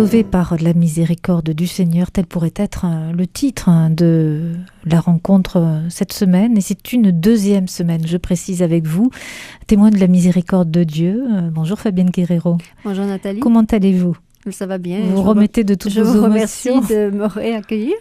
Sauvé par la miséricorde du Seigneur, tel pourrait être le titre de la rencontre cette semaine. Et c'est une deuxième semaine, je précise avec vous, témoin de la miséricorde de Dieu. Bonjour Fabienne Guerrero. Bonjour Nathalie. Comment allez-vous ? Ça va bien. Vous remettez de toutes vos émotions. Je vous remercie de me réaccueillir.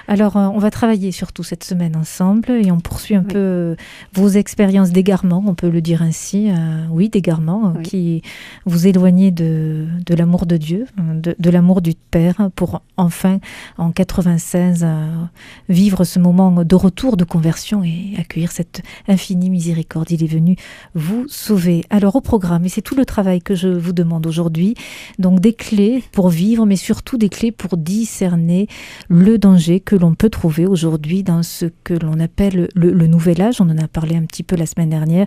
Alors, on va travailler surtout cette semaine ensemble et on poursuit un peu vos expériences d'égarement, on peut le dire ainsi. Oui, d'égarement, qui vous éloignez de l'amour de Dieu, de l'amour du Père, pour enfin, en 96, vivre ce moment de retour, de conversion et accueillir cette infinie miséricorde. Il est venu vous sauver. Alors, au programme, et c'est tout le travail que je vous demande aujourd'hui, donc des clés pour vivre, mais surtout des clés pour discerner le danger que l'on peut trouver aujourd'hui dans ce que l'on appelle le nouvel âge. On en a parlé un petit peu la semaine dernière,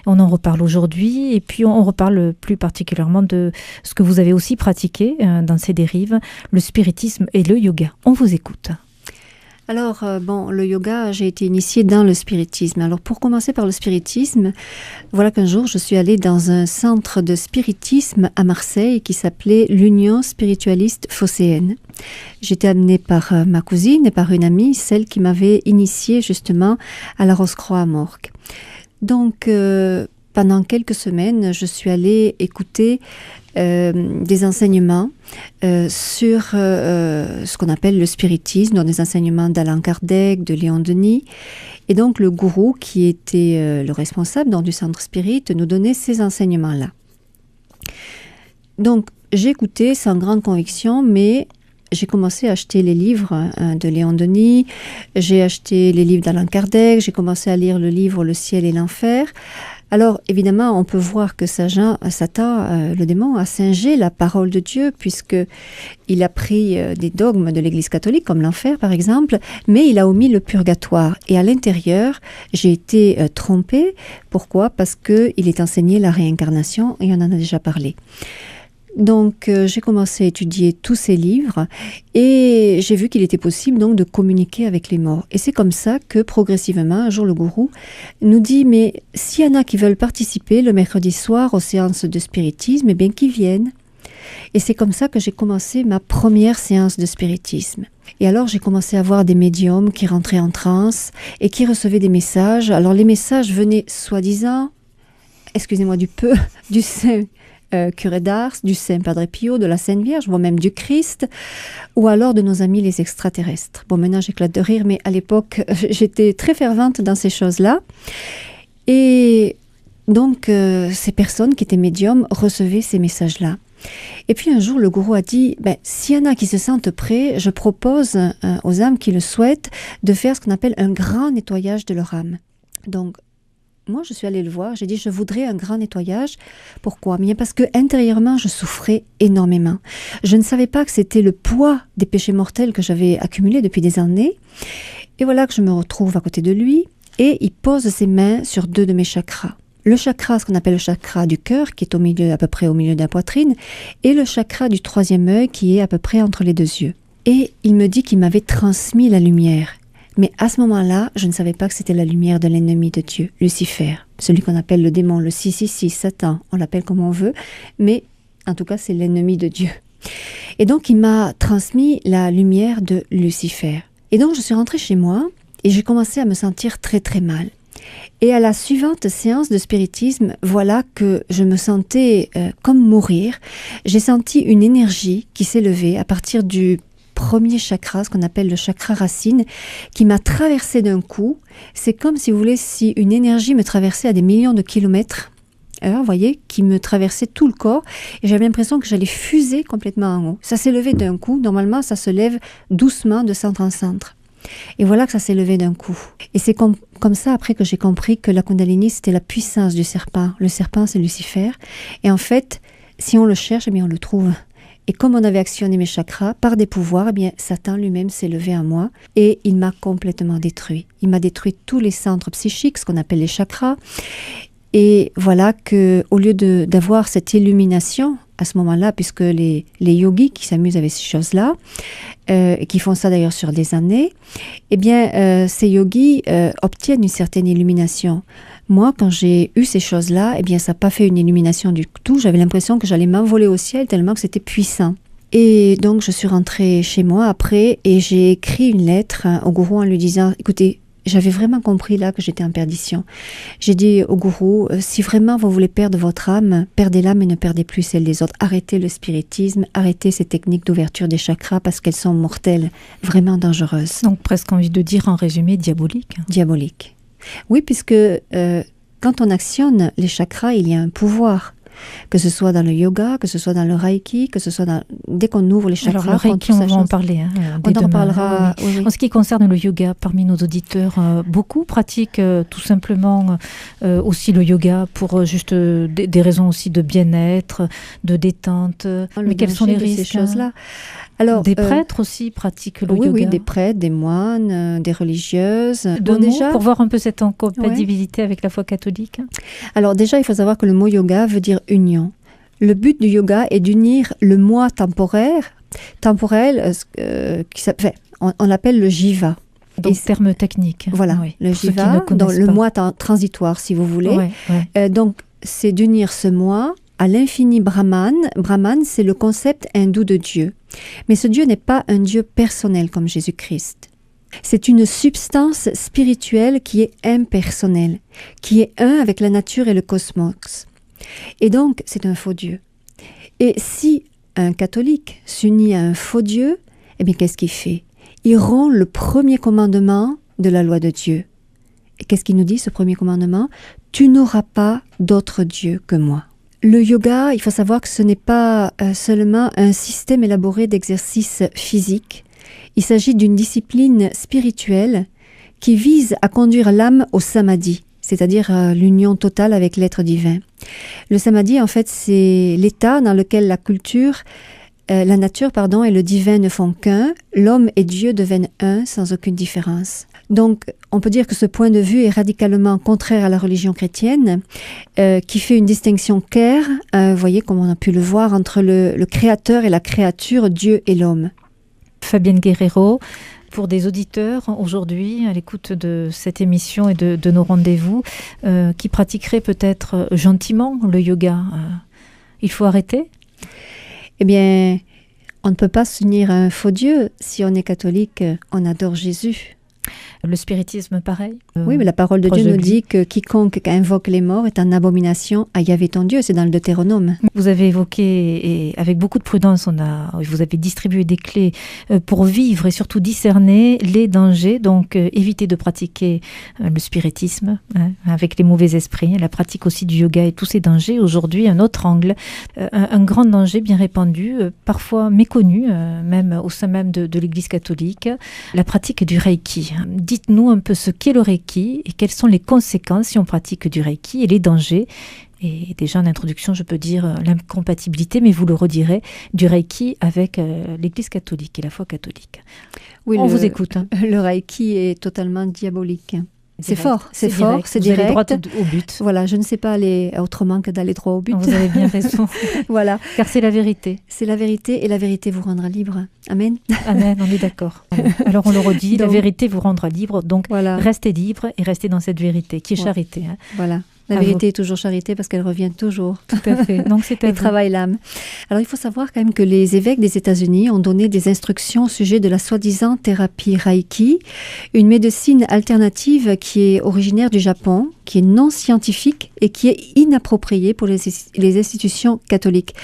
on en reparle aujourd'hui, et puis on reparle plus particulièrement de ce que vous avez aussi pratiqué dans ces dérives, le spiritisme et le yoga. On vous écoute. Alors, le yoga, j'ai été initiée dans le spiritisme. Alors, pour commencer par le spiritisme, voilà qu'un jour, je suis allée dans un centre de spiritisme à Marseille qui s'appelait l'Union spiritualiste phocéenne. J'étais amenée par ma cousine et par une amie, celle qui m'avait initiée justement à la Rose-Croix à Morques. Donc, pendant quelques semaines, je suis allée écouter des enseignements sur ce qu'on appelle le spiritisme, donc des enseignements d'Allan Kardec, de Léon Denis. Et donc le gourou, qui était le responsable du centre spirit, nous donnait ces enseignements-là. Donc j'ai écouté sans grande conviction, mais j'ai commencé à acheter les livres de Léon Denis, j'ai acheté les livres d'Allan Kardec, j'ai commencé à lire le livre Le ciel et l'enfer. Alors, évidemment, on peut voir que Satan, le démon, a singé la parole de Dieu, puisqu'il a pris des dogmes de l'Église catholique, comme l'enfer par exemple, mais il a omis le purgatoire. Et à l'intérieur, j'ai été trompée. Pourquoi ? Parce qu'il est enseigné la réincarnation, et on en a déjà parlé. Donc, j'ai commencé à étudier tous ces livres et j'ai vu qu'il était possible donc de communiquer avec les morts. Et c'est comme ça que progressivement, un jour, le gourou nous dit « Mais s'il y en a qui veulent participer le mercredi soir aux séances de spiritisme, eh bien qu'ils viennent ». Et c'est comme ça que j'ai commencé ma première séance de spiritisme. Et alors, j'ai commencé à voir des médiums qui rentraient en transe et qui recevaient des messages. Alors, les messages venaient soi-disant, excusez-moi du peu, du Saint curé d'Ars, du Saint Padre Pio, de la Sainte Vierge, voire même du Christ, ou alors de nos amis les extraterrestres. Bon, maintenant j'éclate de rire, mais à l'époque, j'étais très fervente dans ces choses-là. Et donc, ces personnes qui étaient médiums recevaient ces messages-là. Et puis un jour, le gourou a dit, s'il y en a qui se sentent prêts, je propose aux âmes qui le souhaitent de faire ce qu'on appelle un grand nettoyage de leur âme. Donc, moi, je suis allée le voir, j'ai dit, je voudrais un grand nettoyage. Pourquoi ? Bien parce que intérieurement, je souffrais énormément. Je ne savais pas que c'était le poids des péchés mortels que j'avais accumulés depuis des années. Et voilà que je me retrouve à côté de lui et il pose ses mains sur 2 de mes chakras. Le chakra, ce qu'on appelle le chakra du cœur, qui est à peu près au milieu de la poitrine, et le chakra du 3e œil, qui est à peu près entre les 2 yeux. Et il me dit qu'il m'avait transmis la lumière. Mais à ce moment-là, je ne savais pas que c'était la lumière de l'ennemi de Dieu, Lucifer, celui qu'on appelle le démon, le 666, Satan, on l'appelle comme on veut, mais en tout cas c'est l'ennemi de Dieu. Et donc il m'a transmis la lumière de Lucifer. Et donc je suis rentrée chez moi et j'ai commencé à me sentir très très mal. Et à la suivante séance de spiritisme, voilà que je me sentais comme mourir. J'ai senti une énergie qui s'est levée à partir du premier chakra, ce qu'on appelle le chakra racine, qui m'a traversé d'un coup. C'est comme, si vous voulez, si une énergie me traversait à des millions de kilomètres, vous voyez, qui me traversait tout le corps, et j'avais l'impression que j'allais fuser complètement en haut. Ça s'est levé d'un coup. Normalement, ça se lève doucement de centre en centre. Et voilà que ça s'est levé d'un coup. Et c'est comme ça, après, que j'ai compris que la Kundalini, c'était la puissance du serpent. Le serpent, c'est Lucifer. Et en fait, si on le cherche, eh bien, on le trouve. Et comme on avait actionné mes chakras par des pouvoirs, eh bien, Satan lui-même s'est levé à moi et il m'a complètement détruit. Il m'a détruit tous les centres psychiques, ce qu'on appelle les chakras. Et voilà que, au lieu d'avoir cette illumination à ce moment-là, puisque les yogis qui s'amusent avec ces choses-là, et qui font ça d'ailleurs sur des années, eh bien, ces yogis obtiennent une certaine illumination. Moi, quand j'ai eu ces choses-là, eh bien, ça n'a pas fait une illumination du tout. J'avais l'impression que j'allais m'envoler au ciel tellement que c'était puissant. Et donc, je suis rentrée chez moi après et j'ai écrit une lettre au gourou en lui disant, écoutez, j'avais vraiment compris là que j'étais en perdition. J'ai dit au gourou, si vraiment vous voulez perdre votre âme, perdez l'âme et ne perdez plus celle des autres. Arrêtez le spiritisme, arrêtez ces techniques d'ouverture des chakras parce qu'elles sont mortelles, vraiment dangereuses. Donc presque envie de dire en résumé diabolique. Diabolique. Oui, puisque quand on actionne les chakras, il y a un pouvoir. Que ce soit dans le yoga, que ce soit dans le reiki, que ce soit dès qu'on ouvre les chakras. Alors le reiki, on va en parler. On en parlera. Oui. En ce qui concerne le yoga, parmi nos auditeurs, beaucoup pratiquent tout simplement aussi le yoga pour juste des raisons aussi de bien-être, de détente. Mais quels sont les risques, ces choses-là? Alors, des prêtres aussi pratiquent le yoga. Oui, des prêtres, des moines, des religieuses. Déjà, pour voir un peu cette incompatibilité avec la foi catholique. Alors déjà, il faut savoir que le mot yoga veut dire union. Le but du yoga est d'unir le moi temporel, on l'appelle le jiva. Donc, terme technique. Voilà, oui, le jiva, donc le moi transitoire, si vous voulez. Ouais. Donc, c'est d'unir ce moi à l'infini Brahman. Brahman, c'est le concept hindou de Dieu. Mais ce Dieu n'est pas un Dieu personnel comme Jésus-Christ. C'est une substance spirituelle qui est impersonnelle, qui est un avec la nature et le cosmos. Et donc, c'est un faux Dieu. Et si un catholique s'unit à un faux Dieu, eh bien, qu'est-ce qu'il fait? Il rompt le premier commandement de la loi de Dieu. Et qu'est-ce qu'il nous dit, ce premier commandement? Tu n'auras pas d'autre Dieu que moi. Le yoga, il faut savoir que ce n'est pas seulement un système élaboré d'exercices physiques. Il s'agit d'une discipline spirituelle qui vise à conduire l'âme au samadhi, c'est-à-dire l'union totale avec l'être divin. Le samadhi, en fait, c'est l'état dans lequel la nature et le divin ne font qu'un, l'homme et Dieu deviennent un sans aucune différence. Donc, on peut dire que ce point de vue est radicalement contraire à la religion chrétienne, qui fait une distinction claire, vous voyez, comme on a pu le voir, entre le créateur et la créature, Dieu et l'homme. Fabienne Guerrero, pour des auditeurs aujourd'hui, à l'écoute de cette émission et de nos rendez-vous, qui pratiqueraient peut-être gentiment le yoga, il faut arrêter ? Eh bien, on ne peut pas s'unir à un faux Dieu. Si on est catholique, on adore Jésus. Le spiritisme, pareil. Oui, mais la parole de Dieu nous dit que quiconque invoque les morts est en abomination à Yahvé ton Dieu. C'est dans le Deutéronome. Vous avez évoqué, et avec beaucoup de prudence, vous avez distribué des clés pour vivre et surtout discerner les dangers. Donc, éviter de pratiquer le spiritisme avec les mauvais esprits. La pratique aussi du yoga et tous ces dangers. Aujourd'hui, un autre angle, un grand danger bien répandu, parfois méconnu, même au sein même de l'Église catholique, la pratique du Reiki. Dites-nous un peu ce qu'est le Reiki et quelles sont les conséquences si on pratique du Reiki et les dangers. Et déjà en introduction, je peux dire l'incompatibilité, mais vous le redirez, du Reiki avec l'Église catholique et la foi catholique. Oui, on vous écoute. Le Reiki est totalement diabolique. C'est fort, c'est direct. Droit au but. Voilà, je ne sais pas aller autrement que d'aller droit au but. Vous avez bien raison. Voilà. Car c'est la vérité. C'est la vérité et la vérité vous rendra libre. Amen. Amen, on est d'accord. Alors on le redit, la vérité vous rendra libre. Donc voilà. Restez libre et restez dans cette vérité qui est charité. Hein. Voilà. La vérité est toujours charité parce qu'elle revient toujours. Tout à fait. Donc c'est à vous. Et travaille l'âme. Alors il faut savoir quand même que les évêques des États-Unis ont donné des instructions au sujet de la soi-disant thérapie Reiki, une médecine alternative qui est originaire du Japon, qui est non scientifique et qui est inappropriée pour les institutions catholiques.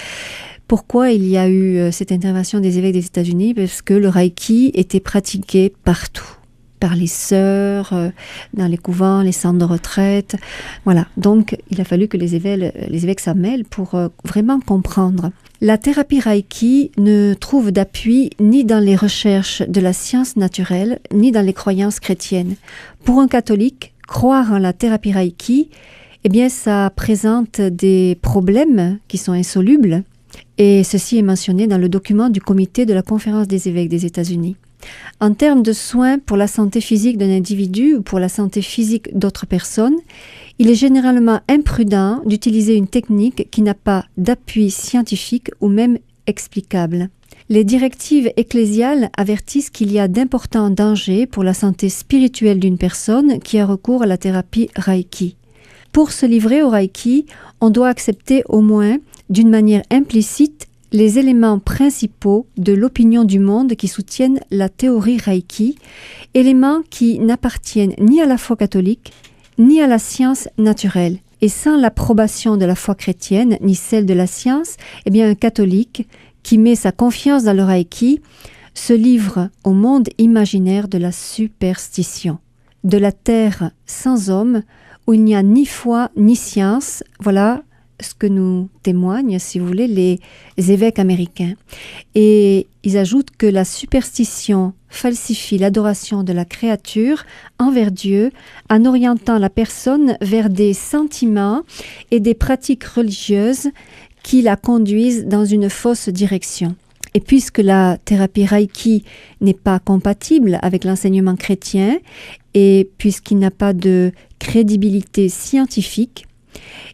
Pourquoi il y a eu cette intervention des évêques des États-Unis? Parce que le Reiki était pratiqué partout. Par les sœurs, dans les couvents, les centres de retraite. Voilà. Donc, il a fallu que les évêques s'en mêlent pour vraiment comprendre. La thérapie Reiki ne trouve d'appui ni dans les recherches de la science naturelle, ni dans les croyances chrétiennes. Pour un catholique, croire en la thérapie Reiki, eh bien, ça présente des problèmes qui sont insolubles. Et ceci est mentionné dans le document du comité de la Conférence des évêques des États-Unis. En termes de soins pour la santé physique d'un individu ou pour la santé physique d'autres personnes, il est généralement imprudent d'utiliser une technique qui n'a pas d'appui scientifique ou même explicable. Les directives ecclésiales avertissent qu'il y a d'importants dangers pour la santé spirituelle d'une personne qui a recours à la thérapie Reiki. Pour se livrer au Reiki, on doit accepter au moins, d'une manière implicite, les éléments principaux de l'opinion du monde qui soutiennent la théorie Reiki, éléments qui n'appartiennent ni à la foi catholique, ni à la science naturelle. Et sans l'approbation de la foi chrétienne, ni celle de la science, eh bien un catholique qui met sa confiance dans le Reiki se livre au monde imaginaire de la superstition, de la terre sans homme, où il n'y a ni foi ni science. Voilà ce que nous témoignent, si vous voulez, les évêques américains. Et ils ajoutent que la superstition falsifie l'adoration de la créature envers Dieu en orientant la personne vers des sentiments et des pratiques religieuses qui la conduisent dans une fausse direction. Et puisque la thérapie Reiki n'est pas compatible avec l'enseignement chrétien et puisqu'il n'a pas de crédibilité scientifique,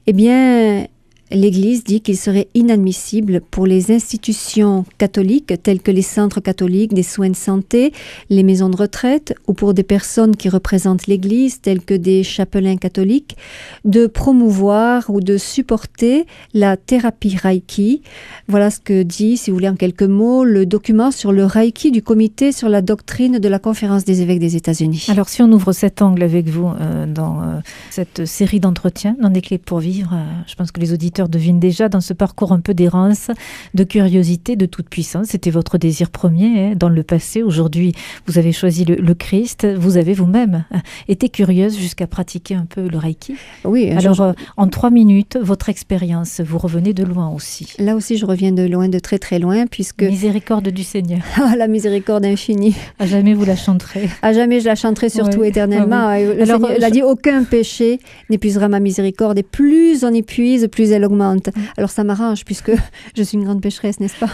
eh bien, l'Église dit qu'il serait inadmissible pour les institutions catholiques telles que les centres catholiques des soins de santé, les maisons de retraite ou pour des personnes qui représentent l'Église telles que des chapelains catholiques de promouvoir ou de supporter la thérapie Reiki. Voilà ce que dit, si vous voulez en quelques mots, le document sur le Reiki du comité sur la doctrine de la Conférence des évêques des États-Unis. Alors si on ouvre cet angle avec vous dans cette série d'entretiens, dans des clés pour vivre, je pense que les auditeurs devinent déjà dans ce parcours un peu d'errance, de curiosité, de toute puissance. C'était votre désir premier dans le passé. Aujourd'hui, vous avez choisi le Christ. Vous avez vous-même été curieuse jusqu'à pratiquer un peu le Reiki. Oui. Alors, en 3 minutes, votre expérience, vous revenez de loin aussi. Là aussi, je reviens de loin, de très très loin, puisque... Miséricorde du Seigneur. Ah, la miséricorde infinie. À jamais vous la chanterez. À jamais je la chanterai, surtout éternellement. Oui. Le Seigneur, il a dit, aucun péché n'épuisera ma miséricorde. Et plus on épuise, plus elle augmente. Alors ça m'arrange puisque je suis une grande pécheresse, n'est-ce pas?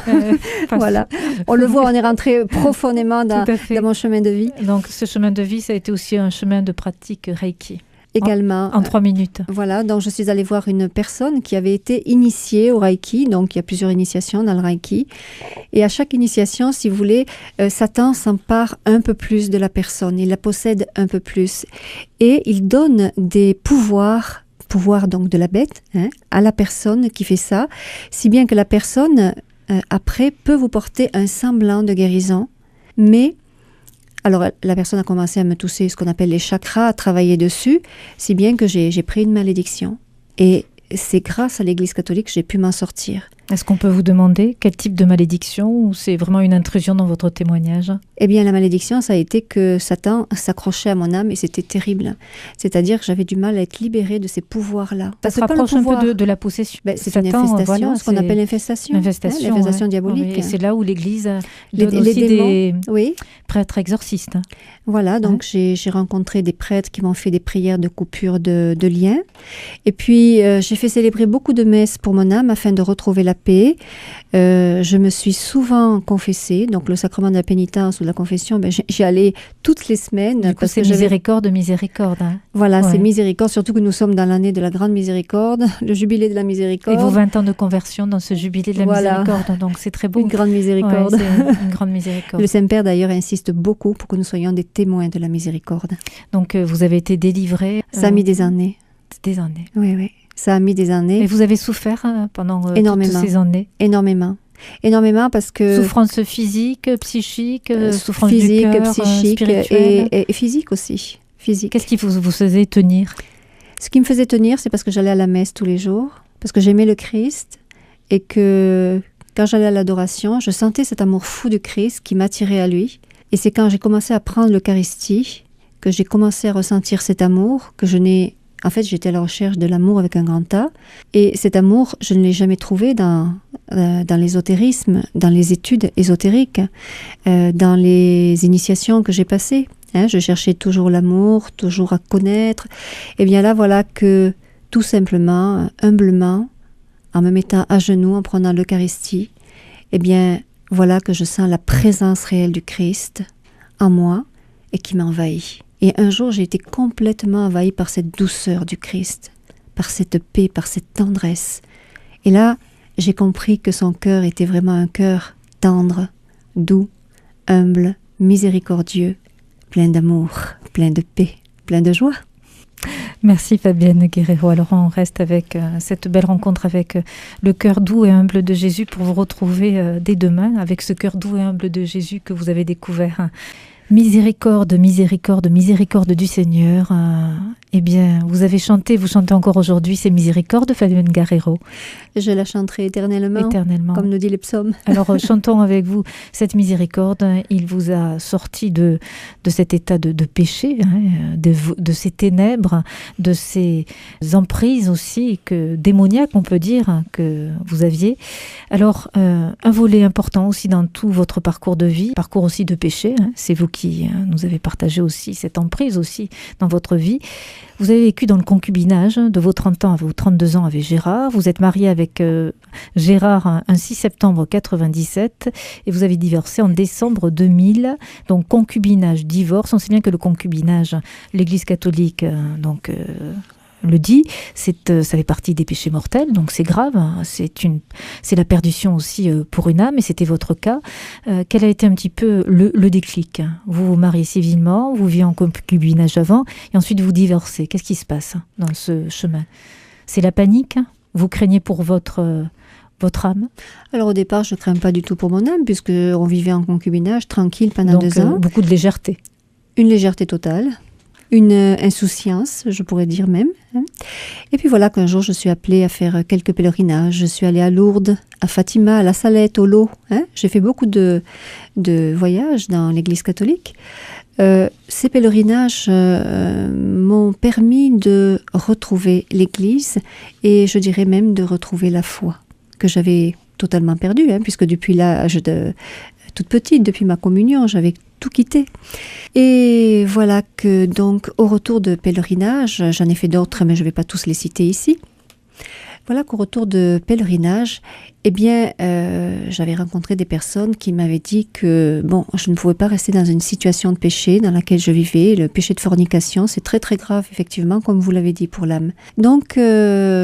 Voilà. On le voit, on est rentré profondément dans mon chemin de vie. Donc ce chemin de vie, ça a été aussi un chemin de pratique Reiki. Également. En 3 minutes. Voilà, donc je suis allée voir une personne qui avait été initiée au Reiki. Donc il y a plusieurs initiations dans le Reiki. Et à chaque initiation, si vous voulez, Satan s'empare un peu plus de la personne. Il la possède un peu plus. Et il donne des pouvoir donc de la bête à la personne qui fait ça, si bien que la personne après peut vous porter un semblant de guérison, mais alors la personne a commencé à me tousser ce qu'on appelle les chakras, à travailler dessus, si bien que j'ai pris une malédiction et c'est grâce à l'Église catholique que j'ai pu m'en sortir. Est-ce qu'on peut vous demander quel type de malédiction ou c'est vraiment une intrusion dans votre témoignage? Eh bien, la malédiction, ça a été que Satan s'accrochait à mon âme et c'était terrible. C'est-à-dire que j'avais du mal à être libérée de ces pouvoirs-là. Ça se rapproche un peu de la possession. C'est Satan, une infestation, voilà, ce qu'on appelle l'infestation. L'infestation diabolique. Et c'est là où l'Église donne aussi des prêtres exorcistes. Voilà, donc j'ai rencontré des prêtres qui m'ont fait des prières de coupure de liens. Et puis, j'ai fait célébrer beaucoup de messes pour mon âme afin de retrouver la paix. Je me suis souvent confessée, donc le sacrement de la pénitence ou de la confession, j'y allais toutes les semaines. Du coup, c'est miséricorde. Voilà, c'est miséricorde, surtout que nous sommes dans l'année de la grande miséricorde, le jubilé de la miséricorde. Et vos 20 ans de conversion dans ce jubilé de la miséricorde, donc c'est très beau. Une grande miséricorde. Ouais, c'est une grande miséricorde. Le Saint-Père d'ailleurs insiste beaucoup pour que nous soyons des témoins de la miséricorde. Donc vous avez été délivrée. Ça a mis des années. Des années. Oui. Ça a mis des années. Et vous avez souffert pendant toutes ces années? Énormément parce que... Souffrance physique, psychique, souffrance physique, du cœur, psychique et physique aussi. Physique. Qu'est-ce qui vous faisait tenir? Ce qui me faisait tenir, c'est parce que j'allais à la messe tous les jours, parce que j'aimais le Christ et que quand j'allais à l'adoration, je sentais cet amour fou du Christ qui m'attirait à lui. Et c'est quand j'ai commencé à prendre l'Eucharistie que j'ai commencé à ressentir cet amour que je n'ai... En fait, j'étais à la recherche de l'amour avec un grand A. Et cet amour, je ne l'ai jamais trouvé dans l'ésotérisme, dans les études ésotériques, dans les initiations que j'ai passées. Je cherchais toujours l'amour, toujours à connaître. Et bien là, voilà que tout simplement, humblement, en me mettant à genoux, en prenant l'Eucharistie, eh bien, voilà que je sens la présence réelle du Christ en moi et qui m'envahit. Et un jour, j'ai été complètement envahie par cette douceur du Christ, par cette paix, par cette tendresse. Et là, j'ai compris que son cœur était vraiment un cœur tendre, doux, humble, miséricordieux, plein d'amour, plein de paix, plein de joie. Merci Fabienne Guerrero. Alors on reste avec cette belle rencontre avec le cœur doux et humble de Jésus pour vous retrouver dès demain avec ce cœur doux et humble de Jésus que vous avez découvert. Miséricorde, miséricorde, miséricorde du Seigneur. Eh bien, vous chantez encore aujourd'hui ces miséricordes, Fabienne Guerrero. Je la chanterai éternellement, comme nous dit les psaumes. Alors, chantons avec vous cette miséricorde. Il vous a sorti de cet état de péché, de ces ténèbres, de ces emprises aussi démoniaques, on peut dire, que vous aviez. Alors, un volet important aussi dans tout votre parcours de vie, parcours aussi de péché, c'est vous qui nous avez partagé aussi cette emprise aussi dans votre vie. Vous avez vécu dans le concubinage de vos 30 ans à vos 32 ans avec Gérard. Vous êtes marié avec Gérard un 6 septembre 97 et vous avez divorcé en décembre 2000. Donc concubinage, divorce. On sait bien que le concubinage, l'Église catholique le dit, ça fait partie des péchés mortels, donc c'est grave, c'est la perdition aussi pour une âme, et c'était votre cas. Quel a été un petit peu le déclic? Vous vous mariez civilement, vous vivez en concubinage avant, et ensuite vous divorcez. Qu'est-ce qui se passe dans ce chemin? C'est la panique? Vous craignez pour votre âme? Alors au départ, je ne crains pas du tout pour mon âme, puisqu'on vivait en concubinage tranquille pendant 2 ans. Beaucoup de légèreté. Une légèreté totale. Une insouciance, je pourrais dire même. Et puis voilà qu'un jour, je suis appelée à faire quelques pèlerinages. Je suis allée à Lourdes, à Fatima, à La Salette, au Lot. J'ai fait beaucoup de voyages dans l'Église catholique. Ces pèlerinages m'ont permis de retrouver l'Église et je dirais même de retrouver la foi que j'avais totalement perdue, puisque depuis l'âge de toute petite, depuis ma communion, j'avais tout quitté. Et voilà que donc au retour de pèlerinage, j'en ai fait d'autres mais je ne vais pas tous les citer ici. Voilà qu'au retour de pèlerinage, eh bien, j'avais rencontré des personnes qui m'avaient dit que, bon, je ne pouvais pas rester dans une situation de péché dans laquelle je vivais. Le péché de fornication, c'est très très grave, effectivement, comme vous l'avez dit, pour l'âme. Donc,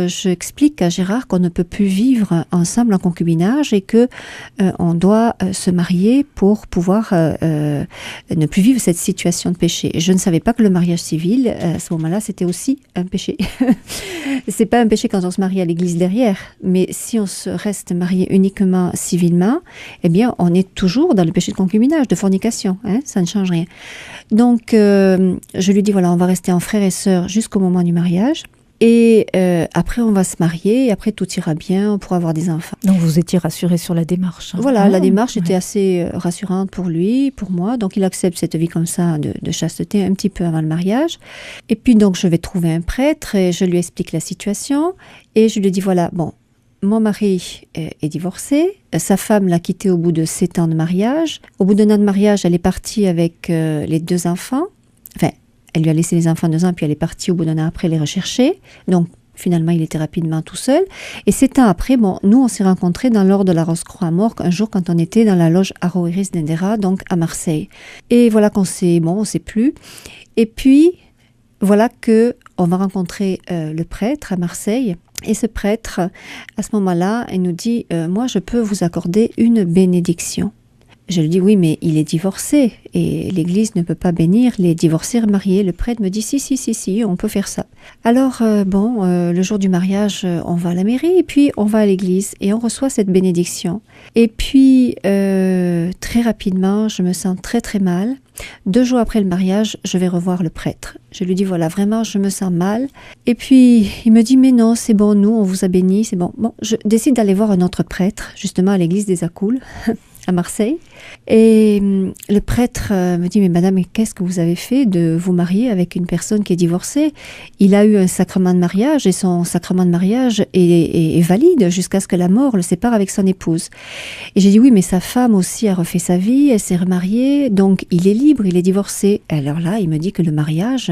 j'explique à Gérard qu'on ne peut plus vivre ensemble en concubinage et que on doit se marier pour pouvoir ne plus vivre cette situation de péché. Je ne savais pas que le mariage civil, à ce moment-là, c'était aussi un péché. C'est pas un péché quand on se marie à l'église derrière, mais si on se reste marié uniquement civilement, eh bien, on est toujours dans le péché de concubinage, de fornication, ça ne change rien. Donc, je lui dis, voilà, on va rester en frères et sœurs jusqu'au moment du mariage, et après, on va se marier, et après, tout ira bien, on pourra avoir des enfants. Donc, vous étiez rassurée sur la démarche. Voilà, la démarche était assez rassurante pour lui, pour moi, donc il accepte cette vie comme ça, de chasteté, un petit peu avant le mariage. Et puis, donc, je vais trouver un prêtre, et je lui explique la situation, et je lui dis, voilà, bon, mon mari est divorcé, sa femme l'a quitté au bout de 7 ans de mariage. Au bout d'1 an de mariage, elle est partie avec les 2 enfants. Enfin, elle lui a laissé les enfants 2 ans, puis elle est partie au bout d'1 an après les rechercher. Donc, finalement, il était rapidement tout seul. Et 7 ans après, bon, nous, on s'est rencontrés dans l'ordre de la Rose-Croix à Morques, un jour quand on était dans la loge Aroëris d'Endera, donc à Marseille. Et voilà qu'on on s'est plus. Et puis, voilà qu'on va rencontrer le prêtre à Marseille. Et ce prêtre, à ce moment-là, il nous dit « Moi, je peux vous accorder une bénédiction ». Je lui dis « Oui, mais il est divorcé et l'Église ne peut pas bénir les divorcés mariés ». Le prêtre me dit « Si, on peut faire ça ». Alors, le jour du mariage, on va à la mairie et puis on va à l'Église et on reçoit cette bénédiction. Et puis, très rapidement, je me sens très très mal. 2 jours après le mariage, je vais revoir le prêtre. Je lui dis, voilà, vraiment, je me sens mal. Et puis, il me dit, mais non, c'est bon, nous, on vous a béni, c'est bon. Bon, je décide d'aller voir un autre prêtre, justement à l'église des Accoules, à Marseille. Et le prêtre me dit, mais madame, qu'est-ce que vous avez fait de vous marier avec une personne qui est divorcée? Il a eu un sacrement de mariage et son sacrement de mariage est valide jusqu'à ce que la mort le sépare avec son épouse. Et j'ai dit, oui, mais sa femme aussi a refait sa vie, elle s'est remariée, donc il est libre, il est divorcé. Alors là, il me dit que le mariage,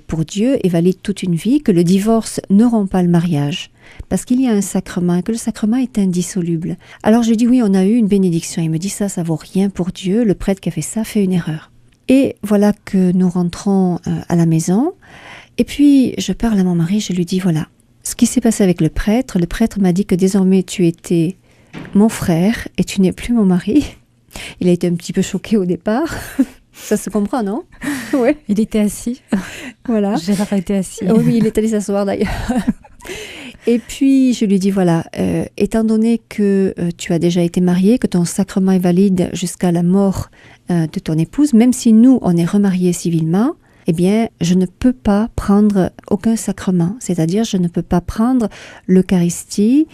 pour Dieu, est valide toute une vie, que le divorce ne rompt pas le mariage. Parce qu'il y a un sacrement et que le sacrement est indissoluble. Alors je dis oui, on a eu une bénédiction. Il me dit ça vaut rien pour Dieu. Le prêtre qui a fait ça fait une erreur. Et voilà que nous rentrons à la maison. Et puis je parle à mon mari, je lui dis voilà, ce qui s'est passé avec le prêtre m'a dit que désormais tu étais mon frère et tu n'es plus mon mari. Il a été un petit peu choqué au départ. Ça se comprend, non? Oui. Il était assis. Voilà. Gérard était assis. Oui, il est allé s'asseoir d'ailleurs. Et puis, je lui dis, voilà, étant donné que tu as déjà été marié, que ton sacrement est valide jusqu'à la mort de ton épouse, même si nous, on est remariés civilement, eh bien, je ne peux pas prendre aucun sacrement. C'est-à-dire, je ne peux pas prendre l'Eucharistie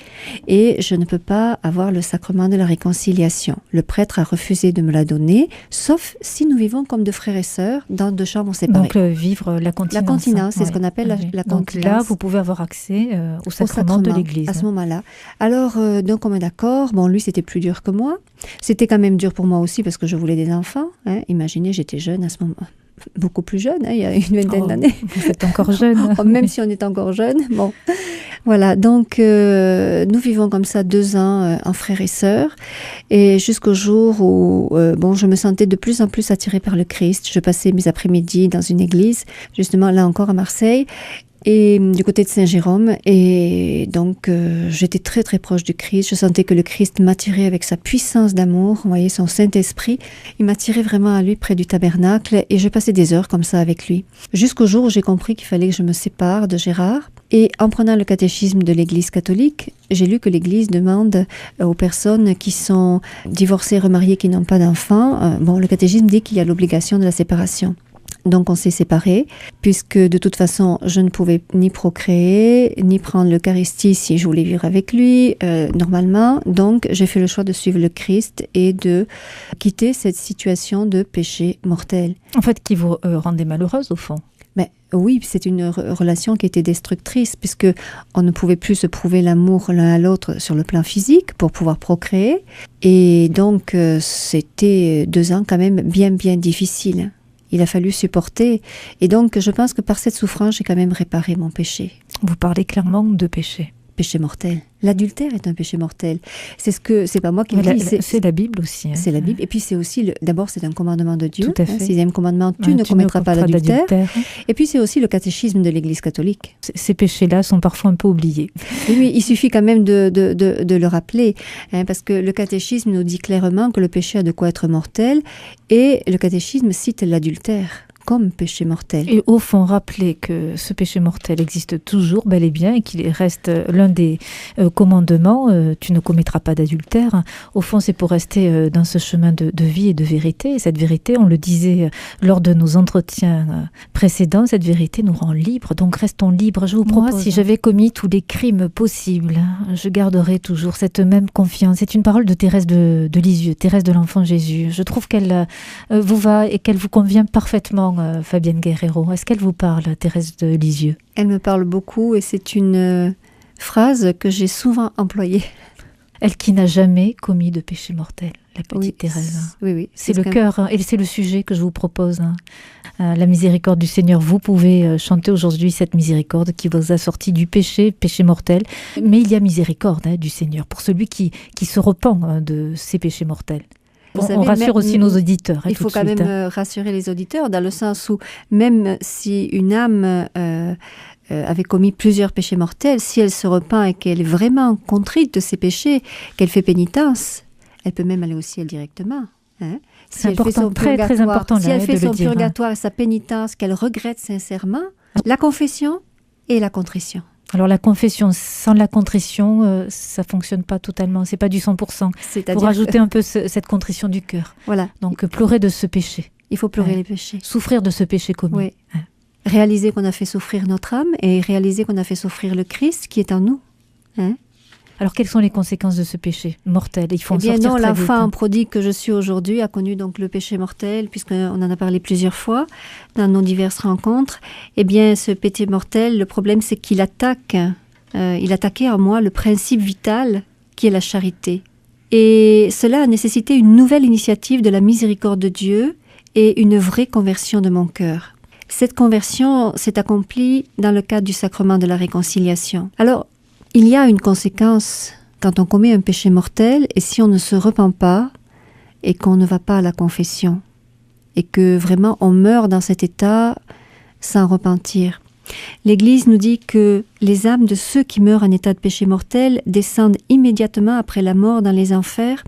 et je ne peux pas avoir le sacrement de la réconciliation. Le prêtre a refusé de me la donner, sauf si nous vivons comme deux frères et sœurs dans deux chambres séparées. Donc, vivre la continence. La continence, c'est ce qu'on appelle la continence. Donc là, vous pouvez avoir accès au sacrement de l'Église. À ce moment-là. Alors, donc, on est d'accord. Bon, lui, c'était plus dur que moi. C'était quand même dur pour moi aussi parce que je voulais des enfants. Hein. Imaginez, j'étais jeune à ce moment. Beaucoup plus jeune, hein, il y a une vingtaine d'années. Vous êtes encore jeune. Même si on est encore jeune. Bon, voilà. Donc, nous vivons comme ça 2 ans en frères et sœurs. Et jusqu'au jour où je me sentais de plus en plus attirée par le Christ. Je passais mes après-midi dans une église, justement là encore à Marseille, et du côté de Saint-Jérôme, et donc j'étais très très proche du Christ. Je sentais que le Christ m'attirait avec sa puissance d'amour, vous voyez, son Saint-Esprit, il m'attirait vraiment à lui près du tabernacle, et je passais des heures comme ça avec lui. Jusqu'au jour où j'ai compris qu'il fallait que je me sépare de Gérard, et en prenant le catéchisme de l'Église catholique, j'ai lu que l'Église demande aux personnes qui sont divorcées, remariées, qui n'ont pas d'enfants, le catéchisme dit qu'il y a l'obligation de la séparation. Donc on s'est séparés, puisque de toute façon, je ne pouvais ni procréer, ni prendre l'Eucharistie si je voulais vivre avec lui, normalement. Donc j'ai fait le choix de suivre le Christ et de quitter cette situation de péché mortel. En fait, qui vous rendait malheureuse au fond. Mais oui, c'est une relation qui était destructrice, puisque on ne pouvait plus se prouver l'amour l'un à l'autre sur le plan physique pour pouvoir procréer. Et donc c'était 2 ans quand même bien difficiles. Il a fallu supporter. Et donc, je pense que par cette souffrance, j'ai quand même réparé mon péché. Vous parlez clairement de péché. Péché mortel. L'adultère est un péché mortel. C'est pas moi qui le dis. C'est la Bible aussi. Hein. C'est la Bible. Et puis c'est aussi, d'abord c'est un commandement de Dieu. Tout à fait. 6e commandement, tu ne commettras pas d'adultère. Et puis c'est aussi le catéchisme de l'Église catholique. Ces péchés-là sont parfois un peu oubliés. Oui, il suffit quand même de le rappeler. Parce que le catéchisme nous dit clairement que le péché a de quoi être mortel. Et le catéchisme cite l'adultère comme péché mortel. Et au fond, rappeler que ce péché mortel existe toujours, bel et bien, et qu'il reste l'un des commandements, tu ne commettras pas d'adultère. Au fond, c'est pour rester dans ce chemin de vie et de vérité. Et cette vérité, on le disait lors de nos entretiens précédents, cette vérité nous rend libres. Donc restons libres. Je vous propose, moi, si j'avais commis tous les crimes possibles, je garderais toujours cette même confiance. C'est une parole de Thérèse de Lisieux, Thérèse de l'Enfant Jésus. Je trouve qu'elle vous va et qu'elle vous convient parfaitement. Fabienne Guerrero, est-ce qu'elle vous parle, Thérèse de Lisieux? Elle me parle beaucoup et c'est une phrase que j'ai souvent employée. Elle qui n'a jamais commis de péché mortel, la petite Thérèse. Oui. C'est le cœur, et c'est le sujet que je vous propose. La miséricorde du Seigneur. Vous pouvez chanter aujourd'hui cette miséricorde qui vous a sorti du péché mortel. Mais il y a miséricorde du Seigneur pour celui qui se repent de ses péchés mortels. On rassure aussi nos auditeurs. Il faut quand même rassurer les auditeurs dans le sens où même si une âme avait commis plusieurs péchés mortels, si elle se repent et qu'elle est vraiment contrite de ses péchés, qu'elle fait pénitence, elle peut même aller au ciel directement. Hein. C'est important, très important. Si elle fait son purgatoire et sa pénitence, qu'elle regrette sincèrement, la confession et la contrition. Alors la confession, sans la contrition, ça fonctionne pas totalement, c'est pas du 100%. Il faut rajouter un peu cette contrition du cœur. Voilà. Donc pleurer de ce péché. Il faut pleurer les péchés. Souffrir de ce péché commis. Oui. Réaliser qu'on a fait souffrir notre âme et réaliser qu'on a fait souffrir le Christ qui est en nous. Hein? Alors, quelles sont les conséquences de ce péché mortel? Il faut en sortir très vite. L'enfant prodigue que je suis aujourd'hui a connu donc le péché mortel, puisqu'on en a parlé plusieurs fois dans nos diverses rencontres. Eh bien, ce péché mortel, le problème, c'est qu'il attaquait en moi le principe vital qui est la charité. Et cela a nécessité une nouvelle initiative de la miséricorde de Dieu et une vraie conversion de mon cœur. Cette conversion s'est accomplie dans le cadre du sacrement de la réconciliation. Alors, il y a une conséquence quand on commet un péché mortel et si on ne se repent pas et qu'on ne va pas à la confession et que vraiment on meurt dans cet état sans repentir. L'Église nous dit que les âmes de ceux qui meurent en état de péché mortel descendent immédiatement après la mort dans les enfers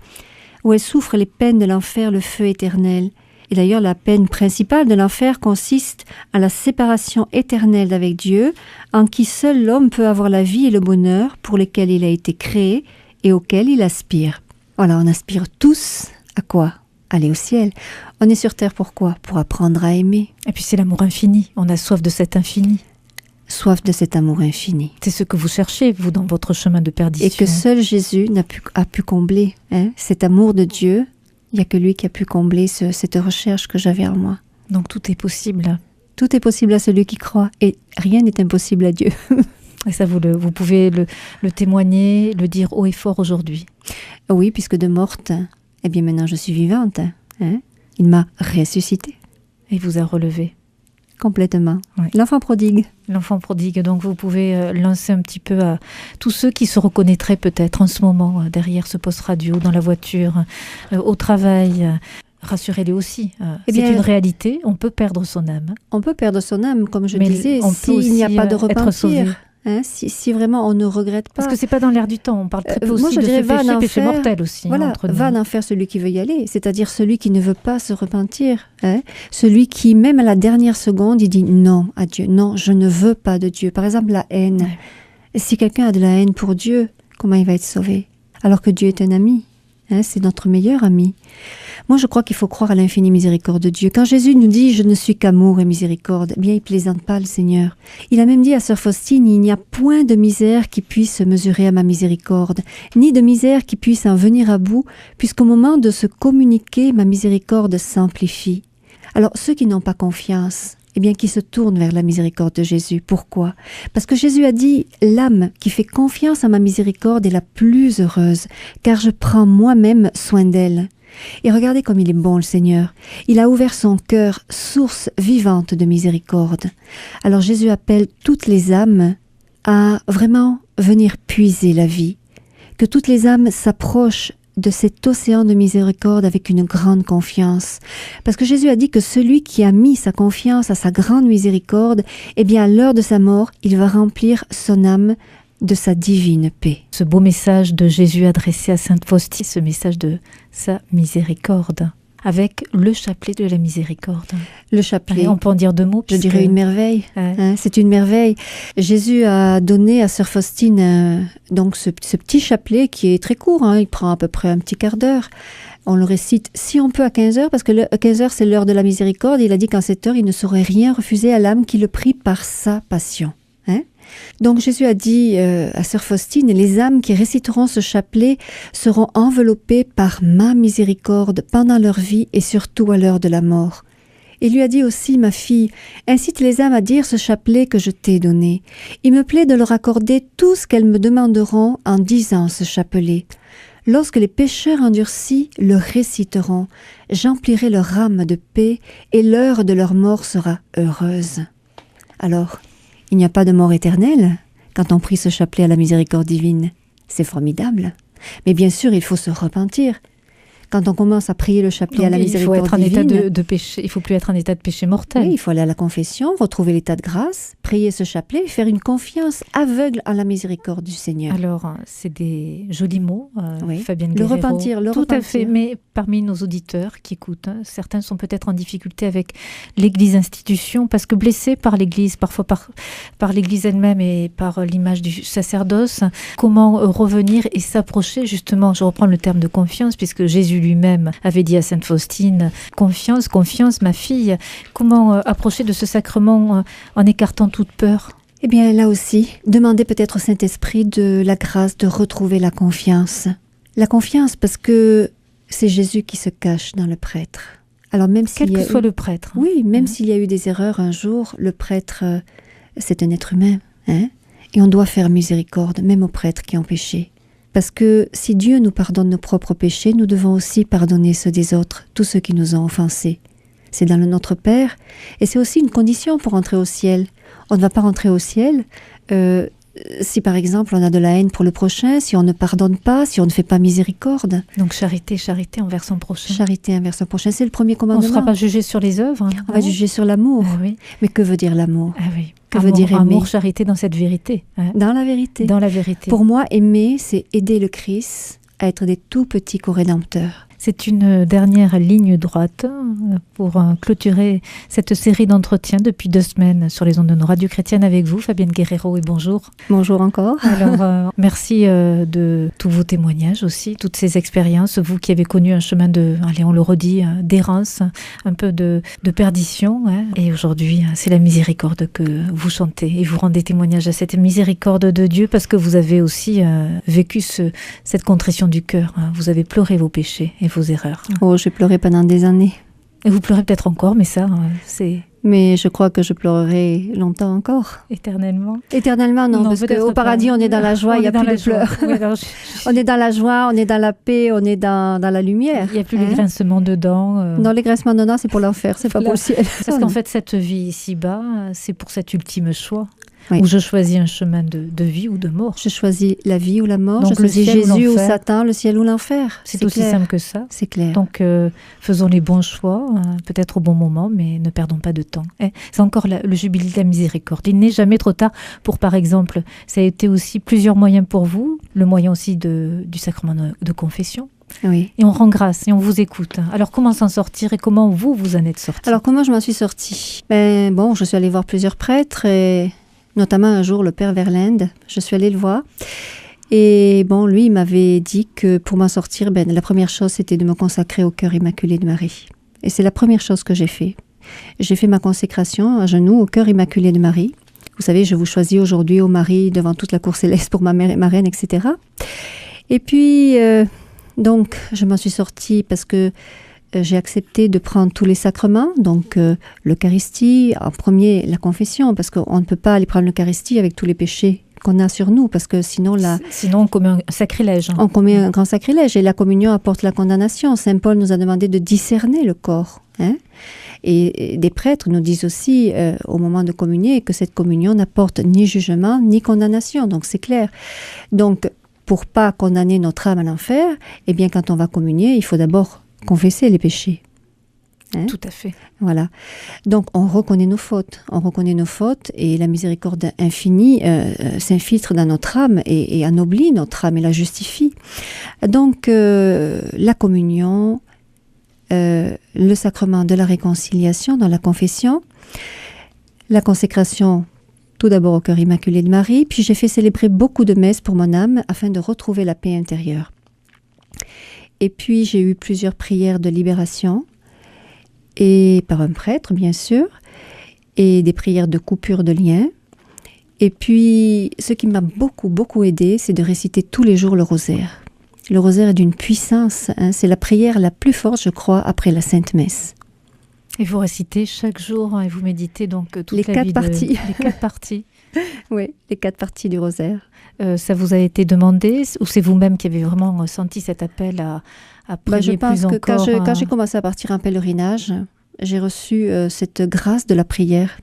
où elles souffrent les peines de l'enfer, le feu éternel. Et d'ailleurs, la peine principale de l'enfer consiste à la séparation éternelle d'avec Dieu, en qui seul l'homme peut avoir la vie et le bonheur pour lesquels il a été créé et auxquels il aspire. Voilà, on aspire tous à quoi ? Aller au ciel. On est sur terre pourquoi ? Pour apprendre à aimer. Et puis c'est l'amour infini, on a soif de cet infini. Soif de cet amour infini. C'est ce que vous cherchez, vous, dans votre chemin de perdition. Et que seul Jésus a pu combler cet amour de Dieu. Il n'y a que lui qui a pu combler cette recherche que j'avais en moi. Donc tout est possible. Tout est possible à celui qui croit et rien n'est impossible à Dieu. Et ça, vous pouvez le témoigner, le dire haut et fort aujourd'hui. Oui, puisque de morte, eh bien maintenant je suis vivante. Il m'a ressuscitée. Et vous a relevé. Complètement. Oui. L'enfant prodigue. L'enfant prodigue. Donc vous pouvez lancer un petit peu à tous ceux qui se reconnaîtraient peut-être en ce moment derrière ce poste radio, dans la voiture, au travail. Rassurez-les aussi. C'est une réalité. On peut perdre son âme. On peut perdre son âme, comme je mais disais, s'il n'y a pas de repentir. Si vraiment on ne regrette pas. Parce que c'est pas dans l'air du temps. On parle très peu aussi moi, je de dirais, ce péché mortel aussi. Voilà, va en faire celui qui veut y aller. C'est-à-dire celui qui ne veut pas se repentir. Celui qui, même à la dernière seconde, il dit non à Dieu. Non, je ne veux pas de Dieu. Par exemple, la haine. Ouais. Si quelqu'un a de la haine pour Dieu, comment il va être sauvé ? Alors que Dieu est un ami. C'est notre meilleur ami. Moi, je crois qu'il faut croire à l'infinie miséricorde de Dieu. Quand Jésus nous dit « Je ne suis qu'amour et miséricorde », eh bien, il plaisante pas le Seigneur. Il a même dit à sœur Faustine « Il n'y a point de misère qui puisse se mesurer à ma miséricorde, ni de misère qui puisse en venir à bout, puisqu'au moment de se communiquer, ma miséricorde s'amplifie. » Alors, ceux qui n'ont pas confiance, eh bien, qui se tournent vers la miséricorde de Jésus. Pourquoi ? Parce que Jésus a dit « L'âme qui fait confiance à ma miséricorde est la plus heureuse, car je prends moi-même soin d'elle. » Et regardez comme il est bon, le Seigneur. Il a ouvert son cœur, source vivante de miséricorde. Alors Jésus appelle toutes les âmes à vraiment venir puiser la vie. Que toutes les âmes s'approchent de cet océan de miséricorde avec une grande confiance. Parce que Jésus a dit que celui qui a mis sa confiance à sa grande miséricorde, eh bien à l'heure de sa mort, il va remplir son âme de sa divine paix. Ce beau message de Jésus adressé à Sainte Faustine, ce message de sa miséricorde, avec le chapelet de la miséricorde. Le chapelet. On peut en dire deux mots. Je dirais une merveille. C'est une merveille. Jésus a donné à sœur Faustine donc ce petit chapelet qui est très court. Il prend à peu près un petit quart d'heure. On le récite si on peut à 15 heures, parce que 15 heures c'est l'heure de la miséricorde. Il a dit qu'en cette heure, il ne saurait rien refuser à l'âme qui le prie par sa passion. Donc Jésus a dit à sœur Faustine, les âmes qui réciteront ce chapelet seront enveloppées par ma miséricorde pendant leur vie et surtout à l'heure de la mort. Il lui a dit aussi, ma fille, incite les âmes à dire ce chapelet que je t'ai donné. Il me plaît de leur accorder tout ce qu'elles me demanderont en disant ce chapelet. Lorsque les pécheurs endurcis le réciteront, j'emplirai leur âme de paix et l'heure de leur mort sera heureuse. Alors, il n'y a pas de mort éternelle quand on prie ce chapelet à la miséricorde divine. C'est formidable. Mais bien sûr, il faut se repentir. Quand on commence à prier le chapelet à la miséricorde divine... Il faut être en état de péché. Il ne faut plus être en état de péché mortel. Oui, il faut aller à la confession, retrouver l'état de grâce, prier ce chapelet, faire une confiance aveugle à la miséricorde du Seigneur. Alors, c'est des jolis mots, Fabienne Le Guerrero. repentir. Tout à fait, mais parmi nos auditeurs qui écoutent, certains sont peut-être en difficulté avec l'Église institution, parce que blessés par l'Église, parfois par l'Église elle-même et par l'image du sacerdoce. Comment revenir et s'approcher, justement, je reprends le terme de confiance, puisque Jésus lui-même avait dit à Sainte Faustine, confiance, confiance, ma fille. Comment approcher de ce sacrement en écartant toute peur ? Eh bien, là aussi, demandez peut-être au Saint-Esprit de la grâce de retrouver la confiance. La confiance, parce que c'est Jésus qui se cache dans le prêtre. Alors même quel que soit le prêtre. Oui, même s'il y a eu des erreurs un jour, le prêtre, c'est un être humain. Et on doit faire miséricorde, même aux prêtres qui ont péché. Parce que si Dieu nous pardonne nos propres péchés, nous devons aussi pardonner ceux des autres, tous ceux qui nous ont offensés. C'est dans le Notre Père, et c'est aussi une condition pour entrer au ciel. On ne va pas rentrer au ciel si par exemple on a de la haine pour le prochain, si on ne pardonne pas, si on ne fait pas miséricorde. Donc charité envers son prochain. Charité envers son prochain, c'est le premier commandement. On ne sera pas jugé sur les œuvres. On va juger sur l'amour. Oui. Mais que veut dire l'amour ? Oui. Que veut dire aimer ? Amour, charité dans cette vérité. Dans la vérité. Dans la vérité. Pour moi, aimer, c'est aider le Christ à être des tout petits co-rédempteurs. C'est une dernière ligne droite pour clôturer cette série d'entretiens depuis 2 semaines sur les ondes de nos radios chrétiennes avec vous, Fabienne Guerrero, et bonjour. Bonjour encore. Alors, merci de tous vos témoignages aussi, toutes ces expériences, vous qui avez connu un chemin allez, on le redit, d'errance, un peu de perdition. Hein. Et aujourd'hui, c'est la miséricorde que vous chantez et vous rendez témoignage à cette miséricorde de Dieu parce que vous avez aussi vécu cette contrition du cœur. Hein. Vous avez pleuré vos péchés et vos erreurs. Oh, j'ai pleuré pendant des années. Et vous pleurez peut-être encore, mais ça, c'est... Mais je crois que je pleurerai longtemps encore. Éternellement? Éternellement, non, parce qu'au paradis, on est dans la joie, il n'y a plus de pleurs. Oui, alors on est dans la joie, on est dans la paix, on est dans la lumière. Il n'y a plus les grincements de dents. Non, les grincements de dents, c'est pour l'enfer, c'est pas pour le ciel. Parce qu'en fait, cette vie ici-bas, c'est pour cet ultime choix. Oui. Où je choisis un chemin de vie ou de mort. Je choisis la vie ou la mort. Donc, je choisis Jésus ou Satan, le ciel ou l'enfer. C'est aussi simple que ça. C'est clair. Donc, faisons les bons choix, peut-être au bon moment, mais ne perdons pas de temps. C'est encore le jubilé de la miséricorde. Il n'est jamais trop tard pour, par exemple, ça a été aussi plusieurs moyens pour vous, le moyen aussi du sacrement de confession. Oui. Et on rend grâce et on vous écoute. Alors, comment s'en sortir et comment vous en êtes sorti? Alors, comment je m'en suis sortie? Je suis allée voir plusieurs prêtres et... Notamment un jour, le père Verlinde, je suis allée le voir. Et lui, il m'avait dit que pour m'en sortir, la première chose, c'était de me consacrer au cœur immaculé de Marie. Et c'est la première chose que j'ai fait. J'ai fait ma consécration à genoux au cœur immaculé de Marie. Vous savez, je vous choisis aujourd'hui, ô Marie, devant toute la cour céleste pour ma mère et ma reine, etc. Et puis, je m'en suis sortie parce que j'ai accepté de prendre tous les sacrements, donc l'Eucharistie, en premier la confession, parce qu'on ne peut pas aller prendre l'Eucharistie avec tous les péchés qu'on a sur nous, parce que sinon on commet un sacrilège. On commet un grand sacrilège, et la communion apporte la condamnation. Saint Paul nous a demandé de discerner le corps. Hein, et des prêtres nous disent aussi, au moment de communier, que cette communion n'apporte ni jugement, ni condamnation, donc c'est clair. Donc, pour pas condamner notre âme à l'enfer, eh bien, quand on va communier, il faut d'abord confesser les péchés. Hein? Tout à fait. Voilà. Donc, on reconnaît nos fautes. On reconnaît nos fautes et la miséricorde infinie s'infiltre dans notre âme et anoblit notre âme et la justifie. Donc, la communion, le sacrement de la réconciliation dans la confession, la consécration tout d'abord au cœur immaculé de Marie, puis j'ai fait célébrer beaucoup de messes pour mon âme afin de retrouver la paix intérieure. Et puis, j'ai eu plusieurs prières de libération, et par un prêtre, bien sûr, et des prières de coupure de lien. Et puis, ce qui m'a beaucoup, beaucoup aidé, c'est de réciter tous les jours le rosaire. Le rosaire est d'une puissance, hein, c'est la prière la plus forte, je crois, après la Sainte Messe. Et vous récitez chaque jour, et vous méditez donc toute les 4 parties. Les 4 parties. Oui, les 4 parties du rosaire. Ça vous a été demandé ou c'est vous-même qui avez vraiment senti cet appel à prier plus encore? Je pense que quand j'ai commencé à partir en pèlerinage, j'ai reçu cette grâce de la prière.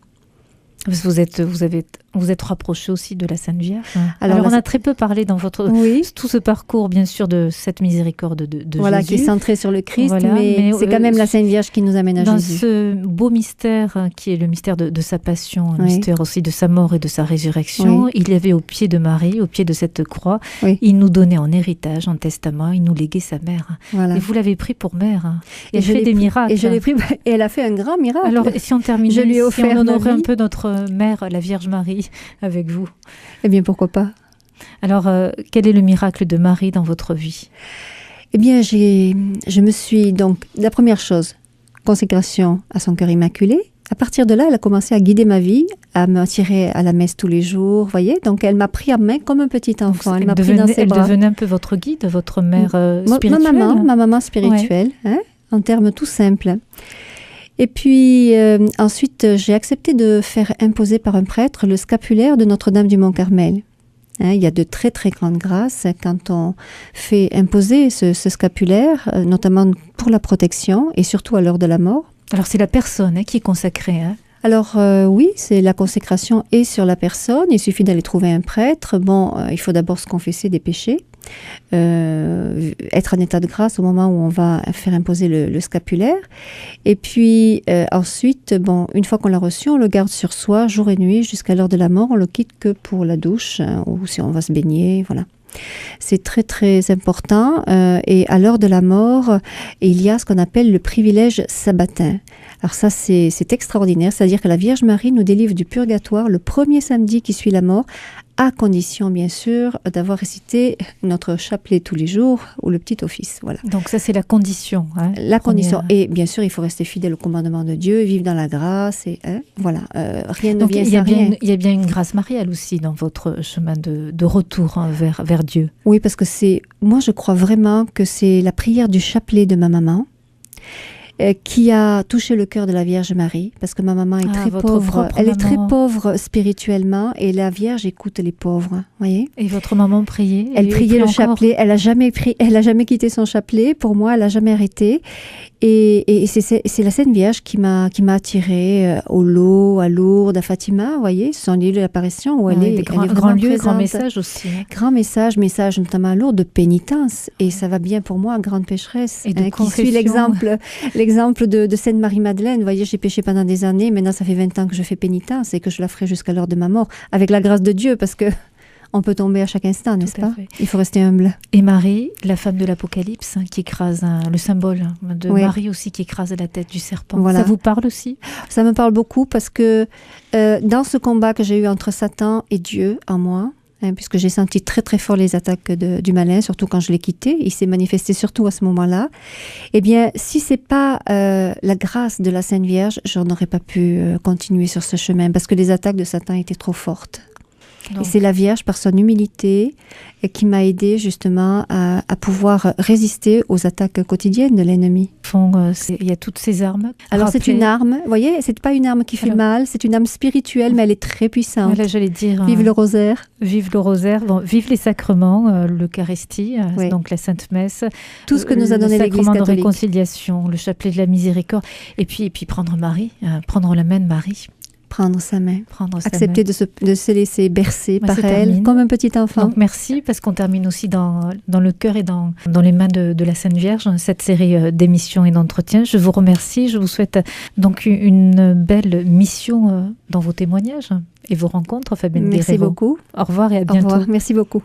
Vous êtes rapproché aussi de la Sainte Vierge. Alors on a très peu parlé dans tout ce parcours, bien sûr, de cette miséricorde de voilà, Jésus. Qui est centré sur le Christ, mais c'est quand même la Sainte Vierge qui nous amène à dans Jésus. Dans ce beau mystère qui est le mystère de sa passion, le mystère aussi de sa mort et de sa résurrection, il y avait au pied de Marie, au pied de cette croix, il nous donnait en héritage, en testament, il nous léguait sa mère. Voilà. Et vous l'avez pris pour mère. Et elle fait des miracles. Et je l'ai pris, et elle a fait un grand miracle. Alors, si on terminait, si on honorait un peu notre mère, la Vierge Marie, avec vous. Eh bien, pourquoi pas. Alors, quel est le miracle de Marie dans votre vie? Eh bien, je me suis donc, la première chose, consécration à son cœur immaculé. À partir de là, elle a commencé à guider ma vie, à m'attirer à la messe tous les jours, voyez. Donc, elle m'a pris en main comme un petit enfant. Elle m'a pris dans ses bras. Elle devenait un peu votre guide, votre mère spirituelle. Ma maman spirituelle, hein, en termes tout simples. Et puis, ensuite, j'ai accepté de faire imposer par un prêtre le scapulaire de Notre-Dame du Mont-Carmel. Hein, il y a de très, très grandes grâces quand on fait imposer ce scapulaire, notamment pour la protection et surtout à l'heure de la mort. Alors, c'est la personne qui est consacrée. Hein? Alors, oui, c'est la consécration est sur la personne. Il suffit d'aller trouver un prêtre. Bon, il faut d'abord se confesser des péchés. Être en état de grâce au moment où on va faire imposer le scapulaire. Et puis ensuite, une fois qu'on l'a reçu, on le garde sur soi jour et nuit jusqu'à l'heure de la mort. On le quitte que pour la douche ou si on va se baigner, voilà. C'est très très important. Et à l'heure de la mort, il y a ce qu'on appelle le privilège sabbatin. Alors ça, c'est extraordinaire. C'est-à-dire que la Vierge Marie nous délivre du purgatoire le premier samedi qui suit la mort, à condition, bien sûr, d'avoir récité notre chapelet tous les jours ou le petit office. Voilà. Donc ça, c'est la condition. Hein, la condition. Et bien sûr, il faut rester fidèle au commandement de Dieu, vivre dans la grâce. Et voilà, rien ne vient sans rien. Il y a bien une grâce mariale aussi dans votre chemin de retour vers Dieu. Oui, parce que moi, je crois vraiment que c'est la prière du chapelet de ma maman qui a touché le cœur de la Vierge Marie, parce que ma maman est très pauvre. Elle est très pauvre spirituellement, et la Vierge écoute les pauvres, voyez. Et votre maman priait? Elle priait le chapelet. Elle a jamais quitté son chapelet. Pour moi, elle a jamais arrêté. Et c'est la Sainte Vierge qui m'a attirée au Lot, à Lourdes, à Fatima, vous voyez, ce sont les lieux de l'apparition où elle est grand lieu, grand message aussi. Hein. Grand message notamment à Lourdes, de pénitence. Et ça va bien pour moi, grande pécheresse, et de qui suit l'exemple de Sainte Marie-Madeleine. Vous voyez, j'ai péché pendant des années, maintenant ça fait 20 ans que je fais pénitence et que je la ferai jusqu'à l'heure de ma mort, avec la grâce de Dieu, parce que on peut tomber à chaque instant, n'est-ce pas? Il faut rester humble. Et Marie, la femme de l'Apocalypse, qui écrase le symbole de Marie aussi, qui écrase la tête du serpent. Voilà. Ça vous parle aussi? Ça me parle beaucoup parce que dans ce combat que j'ai eu entre Satan et Dieu en moi, puisque j'ai senti très très fort les attaques du malin, surtout quand je l'ai quitté, il s'est manifesté surtout à ce moment-là. Eh bien, si c'est pas la grâce de la Sainte Vierge, je n'aurais pas pu continuer sur ce chemin, parce que les attaques de Satan étaient trop fortes. Donc. Et c'est la Vierge, par son humilité, qui m'a aidée justement à pouvoir résister aux attaques quotidiennes de l'ennemi. Il y a toutes ces armes. Alors c'est une arme, vous voyez, c'est pas une arme qui fait mal, c'est une arme spirituelle, mais elle est très puissante. Voilà, j'allais dire. Vive le rosaire. Vive le rosaire, vive les sacrements, l'Eucharistie, donc la Sainte Messe. Tout ce que nous a donné l'Église catholique. Le sacrement de réconciliation, le chapelet de la miséricorde, et puis prendre Marie, prendre la main de Marie. Prendre sa main, accepter de se laisser bercer par elle, comme un petit enfant. Donc merci, parce qu'on termine aussi dans le cœur et dans les mains de la Sainte Vierge, cette série d'émissions et d'entretiens. Je vous remercie, je vous souhaite donc une belle mission dans vos témoignages et vos rencontres, Fabienne Guerrero. Merci beaucoup. Au revoir et à bientôt. Au revoir, merci beaucoup.